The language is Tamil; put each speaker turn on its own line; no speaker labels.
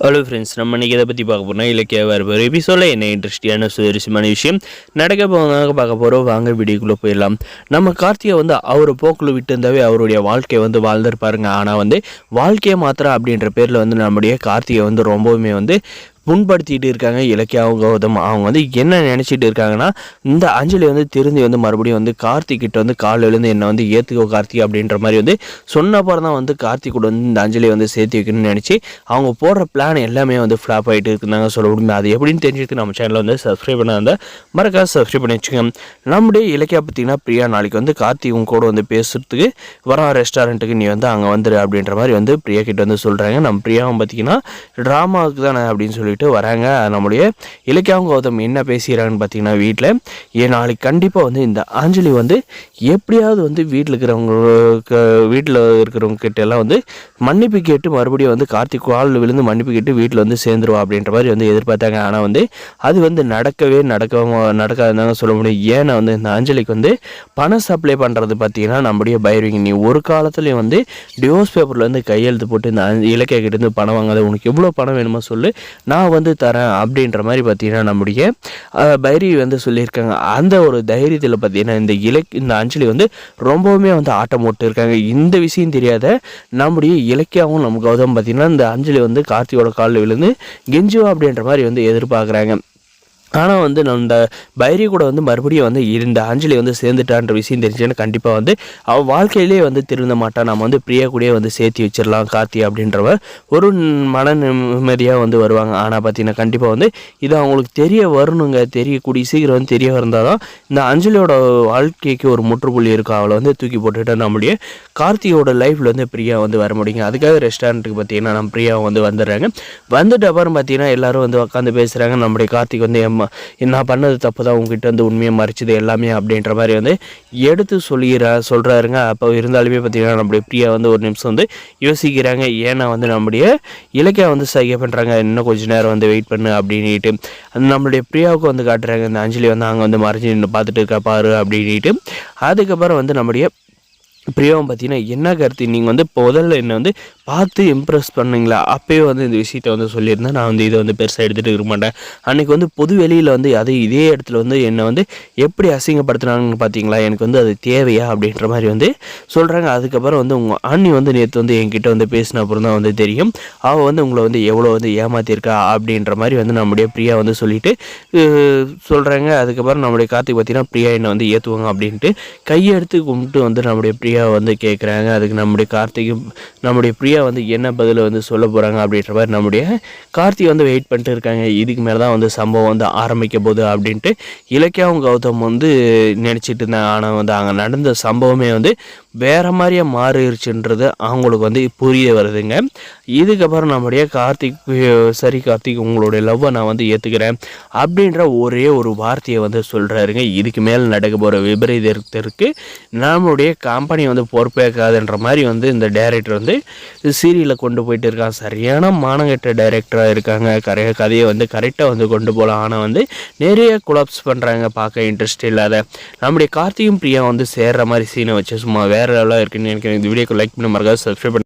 ஹலோ ஃப்ரெண்ட்ஸ், நம்ம இன்றைக்கி இதை பற்றி பார்க்க போகிறோம். இலக்கிய வரப்போகிற எபிசோடில் என்ன இன்ட்ரெஸ்டியான சுவாரஸ்யமான விஷயம் நடக்க போகிறதாக பார்க்க போகிறோம். வாங்க வீடியோக்குள்ளே போயிடலாம். நம்ம கார்த்திகை அவர் போக்குள்ள விட்டு இருந்தாவே அவருடைய வாழ்க்கையை வாழ்ந்துருப்பாருங்க. ஆனால் வாழ்க்கையை மாத்திரம் அப்படின்ற பேரில் நம்முடைய கார்த்திகை ரொம்பவுமே புண்படுத்திட்டு இருக்காங்க. இலக்கியாவும் கௌதம் அவங்க என்ன நினச்சிட்டு இருக்காங்கன்னா, இந்த அஞ்சலி திருந்தி மறுபடியும் கார்த்திகிட்ட கால் எழுந்து என்னை ஏற்றுக்கோ கார்த்திக் அப்படின்ற மாதிரி சொன்னப்பறம் தான் கார்த்திக் கூட இந்த அஞ்சலி சேர்த்து வைக்கணும்னு நினச்சி அவங்க போடுற பிளான் எல்லாமே ஃப்ளாப் ஆகிட்டு இருக்குதாங்க சொல்ல முடியும். அது எப்படின்னு தெரிஞ்சுட்டு நம்ம சேனலில் சப்ஸ்கிரைப் பண்ணாத மறக்காம சப்ஸ்கிரைப் பண்ணி வச்சுக்கோங்க. நம்முடைய இலக்கியா பார்த்திங்கன்னா, பிரியா நாளைக்கு கார்த்திக் உங்க கூட பேசுறதுக்கு வர ரெஸ்டாரண்ட்டுக்கு நீ அங்கே வந்துடு அப்படின்ற மாதிரி பிரியா கிட்ட சொல்கிறாங்க. நம்ம பிரியாவும் பார்த்திங்கன்னா ட்ராமாவுக்கு தானே அப்படின்னு சொல்லிட்டு வராங்க. நம்முடைய இலக்கியாவும் கௌதம் என்ன பேசுகிறாங்கன்னு பார்த்தீங்கன்னா, வீட்டில் நாளைக்கு கண்டிப்பாக இந்த அஞ்சலி எப்படியாவது வீட்டில் இருக்கிறவங்க கிட்ட எல்லாம் மன்னிப்பு கேட்டு மறுபடியும் கார்த்திக் காலில் விழுந்து மன்னிப்பு கேட்டு வீட்டில் சேர்ந்துருவா அப்படின்ற மாதிரி எதிர்பார்த்தாங்க. ஆனால் அது நடக்காதுதாங்க சொல்ல முடியும். ஏன்னா இந்த அஞ்சலிக்கு பணம் சப்ளை பண்ணுறது பார்த்தீங்கன்னா நம்முடைய பைரவிங்க. நீ ஒரு காலத்துலேயும் டிவோர்ஸ் பேப்பரில் கையெழுத்து போட்டு இந்த இலக்கிய கிட்டேருந்து பணம் வாங்காத, உனக்கு எவ்வளோ பணம் வேணுமோ சொல்லு, நான் தரேன் அப்படின்ற மாதிரி பார்த்தீங்கன்னா நம்முடைய பைரவி சொல்லியிருக்காங்க. அந்த ஒரு தைரியத்தில் பார்த்தீங்கன்னா இந்த அஞ்சலி ரொம்பவுமே ஆட்டம் போட்டு இருக்காங்க. இந்த விஷயம் தெரியாத நம்முடைய இலக்கியாவும் நம்ம கௌதம் பார்த்தீங்கன்னா இந்த அஞ்சலி கார்த்தியோட காலில் விழுந்து கெஞ்சுவா அப்படின்ற மாதிரி எதிர்பார்க்குறாங்க. ஆனால் இந்த பைரி கூட மறுபடியும் இந்த அஞ்சலி சேர்ந்துட்டான்ற விஷயம் தெரிஞ்சுன்னா கண்டிப்பாக அவள் வாழ்க்கையிலே திருந்த மாட்டான். நம்ம பிரியா கூடயே சேர்த்து வச்சிடலாம் கார்த்தி அப்படின்றவ ஒரு மன நிம்மதியாக வருவாங்க. ஆனால் பார்த்தீங்கன்னா கண்டிப்பாக இது அவங்களுக்கு தெரிய வரணுங்க. தெரியக்கூடிய சீக்கிரம் தெரிய இருந்தால் தான் இந்த அஞ்சலியோட வாழ்க்கைக்கு ஒரு முற்றுப்புள்ளி இருக்கும். அவளை தூக்கி போட்டுட்டு நம்முடைய கார்த்தியோட லைஃப்பில் பிரியா வர முடியுங்க. அதுக்காக ரெஸ்டாரண்ட்டுக்கு பார்த்தீங்கன்னா நம்ம பிரியாவை வந்துடுறாங்க. வந்துட்டு அப்புறம் பார்த்தீங்கன்னா எல்லோரும் உட்காந்து பேசுகிறாங்க. நம்முடைய கார்த்திக் நான் பண்ணது தப்பு தான், உங்ககிட்ட உண்மையை மறைச்சது எல்லாமே அப்படின்ற மாதிரி எடுத்து சொல்கிறாருங்க. அப்போ இருந்தாலுமே பார்த்தீங்கன்னா நம்முடைய பிரியா ஒரு நிமிஷம் யோசிக்கிறாங்க. ஏன்னா நம்முடைய இலக்கியா சைகை பண்ணுறாங்க, இன்னும் கொஞ்சம் நேரம் வெயிட் பண்ணு அப்படின்ட்டு நம்மளுடைய பிரியாவுக்கு காட்டுறாங்க. இந்த அஞ்சலி அங்கே மறைஞ்சி நின்று பார்த்துட்டு இருக்கா பாரு அப்படின்ட்டு. அதுக்கப்புறம் நம்முடைய பிரியாவும் பார்த்தீங்கன்னா, என்ன கருத்து நீங்கள் முதல்ல என்னை பார்த்து இம்ப்ரெஸ் பண்ணிங்களா, அப்போயே இந்த விஷயத்தை சொல்லியிருந்தேன். நான் இதை பெருசாக எடுத்துகிட்டு இருக்க மாட்டேன். அன்றைக்கி பொது வெளியில் அதே இதே இடத்துல என்னை எப்படி அசிங்கப்படுத்துனாங்கன்னு பார்த்தீங்களா, எனக்கு அது தேவையா அப்படின்ற மாதிரி சொல்கிறாங்க. அதுக்கப்புறம் உங்கள் அண்ணி நேற்று என்கிட்ட பேசின அப்புறம் தான் தெரியும் அவள் உங்களை எவ்வளோ ஏமாற்றிருக்கா அப்படின்ற மாதிரி நம்முடைய பிரியா சொல்லிட்டு சொல்கிறாங்க. அதுக்கப்புறம் நம்முடைய கார்த்திக் பார்த்தீங்கன்னா பிரியா என்னை ஏற்றுவாங்க அப்படின்ட்டு கையெடுத்து கும்பிட்டு நம்முடைய பிரியா கேட்குறாங்க. அதுக்கு நம்முடைய கார்த்திக் நம்முடைய பிரியா என்ன பதில் சொல்ல போகிறாங்க அப்படின்ற மாதிரி நம்முடைய கார்த்திக் வெயிட் பண்ணிட்டு இருக்காங்க. இதுக்கு மேலே தான் சம்பவம் ஆரம்பிக்க போகுது அப்படின்ட்டு இலக்கியாவும் கௌதம் நினச்சிட்டு இருந்தாங்க. ஆனால் அங்கே நடந்த சம்பவமே வேறு மாதிரியே மாறிடுச்சுன்றது அவங்களுக்கு புரிய வருதுங்க. இதுக்கப்புறம் நம்முடைய கார்த்திக், சரி கார்த்திக் உங்களுடைய லவ்வை நான் ஏற்றுக்கிறேன் அப்படின்ற ஒரே ஒரு வார்த்தையை சொல்கிறாருங்க. இதுக்கு மேலே நடக்க போகிற விபரீதத்திற்கு நம்மளுடைய கம்பெனி பொறுப்பேற்காதுன்ற மாதிரி இந்த டைரக்டர் சீரியலில் கொண்டு போயிட்டு இருக்காங்க. சரியான மானங்கெட்ட டைரக்டராக இருக்காங்க. கதையை கரெக்டாக கொண்டு போகலாம். ஆனால் நிறைய குலாப்ஸ் பண்ணுறாங்க. பார்க்க இன்ட்ரெஸ்ட் இல்லாத நம்முடைய கார்த்திகும் பிரியா சேர்ற மாதிரி சீனை வச்சு சும்மா வேறு லெவலாக இருக்குன்னு நினைக்கிறேன். இந்த வீடியோக்கு லைக் பண்ணி மறக்காம சப்ஸ்கிரைப் பண்ணி